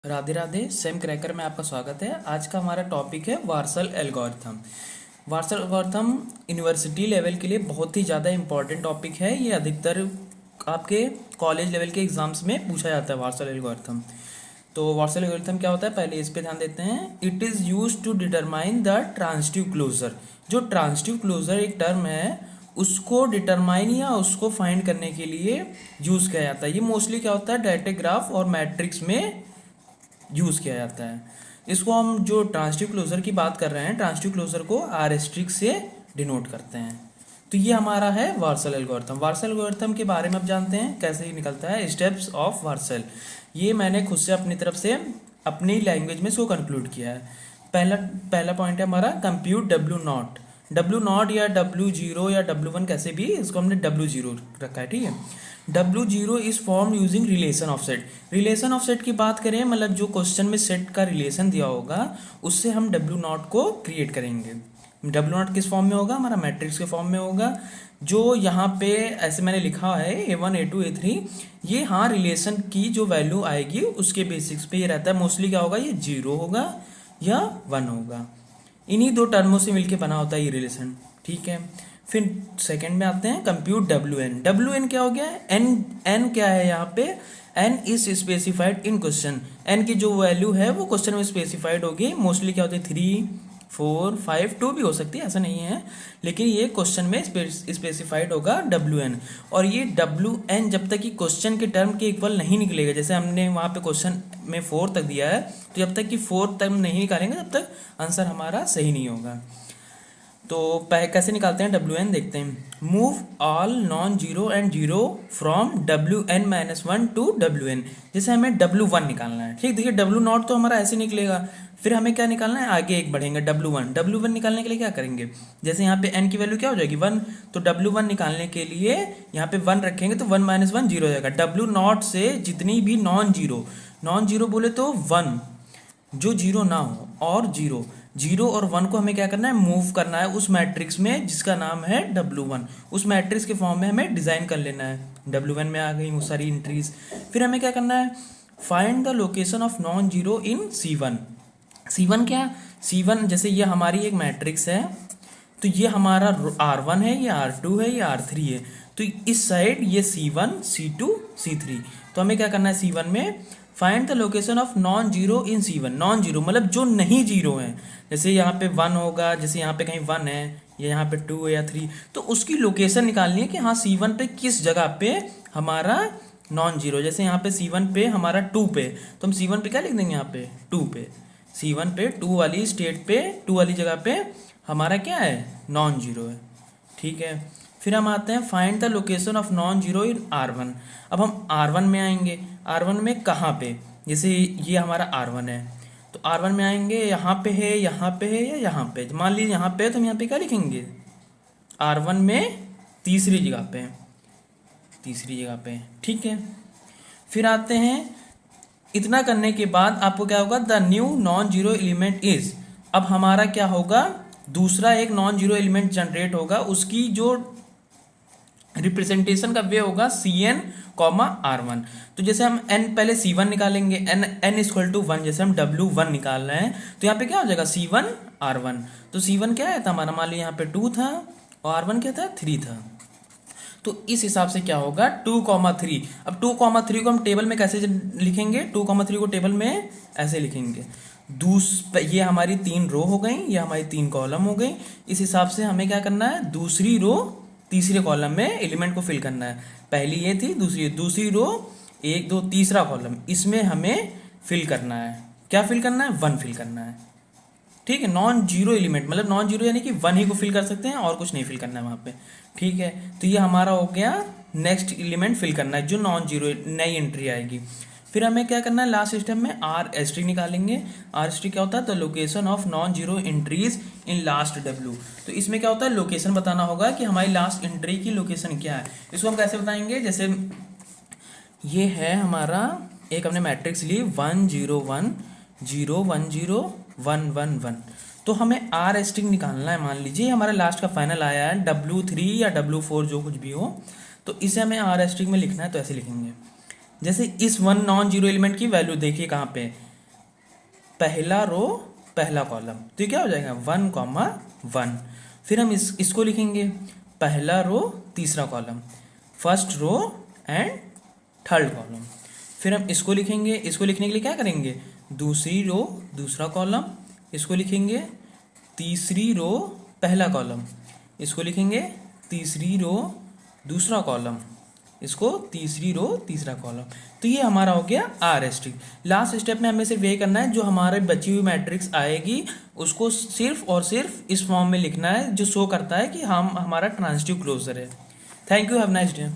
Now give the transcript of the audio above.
Radhe Radhe. Same cracker में आपका स्वागत है। आज का हमारा टॉपिक है वार्सल एल्गोरिथम। वार्सल एल्गोरिथम यूनिवर्सिटी लेवल के लिए बहुत ही ज़्यादा इंपॉर्टेंट टॉपिक है। ये अधिकतर आपके कॉलेज लेवल के एग्जाम्स में पूछा जाता है वार्सल एल्गोरिथम। तो वार्सल एल्गोरिथम क्या होता है, पहले इस पे ध्यान देते हैं। It is use to determine the transitive closure. जो ट्रांजिटिव क्लोजर एक टर्म है उसको डिटरमाइन या उसको फाइंड करने के लिए यूज़ किया जाता है। ये मोस्टली क्या होता है, डायरेक्ट ग्राफ और मैट्रिक्स में यूज़ किया जाता है। इसको हम जो ट्रांजिटिव क्लोजर की बात कर रहे हैं, ट्रांजिटिव क्लोजर को आर एस्ट्रिक से डिनोट करते हैं। तो ये हमारा है वार्सल एल्गोरिथम। वार्सल एल्गोरिथम के बारे में अब जानते हैं कैसे ही निकलता है। स्टेप्स ऑफ वार्सल, ये मैंने खुद से अपनी तरफ से अपनी लैंग्वेज में इसको कंक्लूड किया है। पहला पहला पॉइंट है हमारा compute W not. W not या डब्ल्यू जीरो या डब्ल्यू वन कैसे भी, इसको हमने डब्ल्यू जीरो रखा है, ठीक है। W zero is form using relation of set. Relation of set की बात करें, मतलब जो क्वेश्चन में सेट का रिलेशन दिया होगा उससे हम डब्ल्यू नॉट को क्रिएट करेंगे। डब्ल्यू नॉट किस फॉर्म में होगा, हमारा मैट्रिक्स के फॉर्म में होगा। जो यहाँ पे ऐसे मैंने लिखा है A1 A2 A3, ये हाँ रिलेशन की जो वैल्यू आएगी उसके बेसिक्स पे ये रहता है। मोस्टली क्या होगा, ये जीरो होगा या वन होगा। इन्हीं दो टर्मों से मिलके बना होता है ये रिलेशन, ठीक है। फिर सेकंड में आते हैं compute W N. W N क्या हो गया, एन एन क्या है यहाँ पे, N is specified in question. N की जो वैल्यू है वो क्वेश्चन में स्पेसिफाइड होगी। मोस्टली क्या होती है, 3 4 5 2 भी हो सकती है, ऐसा नहीं है, लेकिन ये क्वेश्चन में स्पेसिफाइड होगा डब्ल्यू एन। और ये डब्ल्यू एन जब तक कि क्वेश्चन के टर्म के इक्वल नहीं निकलेगा, जैसे हमने वहाँ पे क्वेश्चन में 4 तक दिया है, तो जब तक कि 4 टर्म नहीं निकालेंगे तब तक आंसर हमारा सही नहीं होगा। तो कैसे निकालते हैं डब्ल्यू एन, देखते हैं। Move all non zero and zero from W N minus one to W N. जैसे हमें डब्ल्यू वन निकालना है, ठीक। देखिए डब्ल्यू नॉट तो हमारा ऐसे निकलेगा, फिर हमें क्या निकालना है, आगे एक बढ़ेंगे डब्ल्यू वन। डब्ल्यू वन निकालने के लिए क्या करेंगे, जैसे यहाँ पे एन की वैल्यू क्या हो जाएगी, वन, तो डब्ल्यू वन निकालने के लिए यहाँ पे वन रखेंगे तो वन माइनस वन जीरो हो जाएगा। डब्ल्यू नॉट से जितनी भी नॉन जीरो बोले तो वन जो जीरो ना हो, और जीरो जीरो और वन को हमें क्या करना है, मूव करना है उस मैट्रिक्स में जिसका नाम है डब्ल्यू वन। उस मैट्रिक्स के फॉर्म में हमें डिज़ाइन कर लेना है। डब्ल्यू वन में आ गई वो सारी एंट्रीज। फिर हमें क्या करना है, find the location of non zero in C one. C one क्या, सी वन जैसे ये हमारी एक मैट्रिक्स है, तो ये हमारा आर वन है, ये आर टू है, ये आर थ्री है। तो इस साइड ये C one C two C three. तो हमें क्या करना है, सी वन में find the location of non zero in C one. Non zero मतलब जो नहीं जीरो है, जैसे यहाँ पे वन होगा, जैसे यहाँ पे कहीं वन है, या यहाँ पे टू है या थ्री, तो उसकी लोकेशन निकालनी है कि हाँ सी वन पे किस जगह पे हमारा नॉन जीरो। जैसे यहाँ पे सी वन पे हमारा टू पे, तो हम सी वन पे क्या लिख देंगे, यहाँ पे टू पे, सी वन पे टू वाली स्टेट पे, टू वाली जगह पे हमारा क्या है, नॉन जीरो है, ठीक है। फिर हम आते हैं find the location of non zero in are one. अब हम आर वन में आएंगे। आर वन में कहाँ पे, जैसे ये हमारा आर वन है, तो आर वन में आएंगे, यहाँ पे है, यहाँ पे है, या यहाँ पे। मान लीजिए यहाँ पे है, तो हम यहाँ पे क्या लिखेंगे, आर वन में तीसरी जगह पे, तीसरी जगह पे, ठीक है। फिर आते हैं, इतना करने के बाद आपको क्या होगा, the new non zero element is. अब हमारा क्या होगा, दूसरा एक नॉन जीरो एलिमेंट जनरेट होगा, उसकी जो रिप्रेजेंटेशन का वे होगा C N comma R one. तो जैसे हम एन पहले सी वन निकालेंगे, N N equal to one, जैसे हम डब्ल्यू वन निकाल रहे हैं, तो यहाँ पे क्या हो जाएगा, सी वन आर वन। तो सी वन क्या है था हमारा, मान लीजिए यहाँ पे टू था, और आर वन क्या था, थ्री था। तो इस हिसाब से क्या होगा, टू कॉमा थ्री। अब टू कॉमा थ्री को हम टेबल में कैसे लिखेंगे, टू कॉमा थ्री को टेबल में ऐसे लिखेंगे। ये हमारी तीन रो हो गई, ये हमारी तीन कॉलम हो गई। इस हिसाब से हमें क्या करना है, दूसरी रो तीसरे कॉलम में एलिमेंट को फिल करना है। पहली ये थी, दूसरी रो, एक दो तीसरा कॉलम, इसमें हमें फिल करना है, क्या फिल करना है, वन फिल करना है, ठीक है। नॉन जीरो एलिमेंट मतलब नॉन जीरो यानी कि वन ही को फिल कर सकते हैं और कुछ नहीं फिल करना है वहाँ पे, ठीक है। तो ये हमारा हो गया, नेक्स्ट एलिमेंट फिल करना है जो नॉन जीरो नई एंट्री आएगी। फिर हमें क्या करना है, लास्ट स्टेप में आर एस्ट्रिक निकालेंगे। आर एस्ट्रिक क्या होता है, the location of non zero entries in last W. तो इसमें क्या होता है, लोकेशन बताना होगा कि हमारी लास्ट एंट्री की लोकेशन क्या है। इसको हम कैसे बताएंगे, जैसे ये है हमारा एक हमने मैट्रिक्स ली 1 0 1 0 1 0 1 1 1, तो हमें आर एस्ट्रिक निकालना है। मान लीजिए हमारा लास्ट का फाइनल आया है W3 या W4 जो कुछ भी हो, तो इसे हमें आर एस्ट्रिक में लिखना है। तो ऐसे लिखेंगे, जैसे इस वन नॉन जीरो एलिमेंट की वैल्यू देखिए कहाँ पे, पहला रो पहला कॉलम, तो ये क्या हो जाएगा 1,1। फिर हम इसको लिखेंगे पहला रो तीसरा column, first row and third column. फिर हम इसको लिखेंगे, इसको लिखने के लिए क्या करेंगे, दूसरी रो दूसरा कॉलम, इसको लिखेंगे तीसरी रो पहला कॉलम, इसको लिखेंगे तीसरी रो दूसरा कॉलम, इसको तीसरी रो तीसरा कॉलम। तो ये हमारा हो गया RST। लास्ट स्टेप में हमें सिर्फ ये करना है, जो हमारे बची हुई मैट्रिक्स आएगी उसको सिर्फ और सिर्फ इस फॉर्म में लिखना है जो शो करता है कि हम हमारा ट्रांजिटिव क्लोजर है। Thank you, have nice day.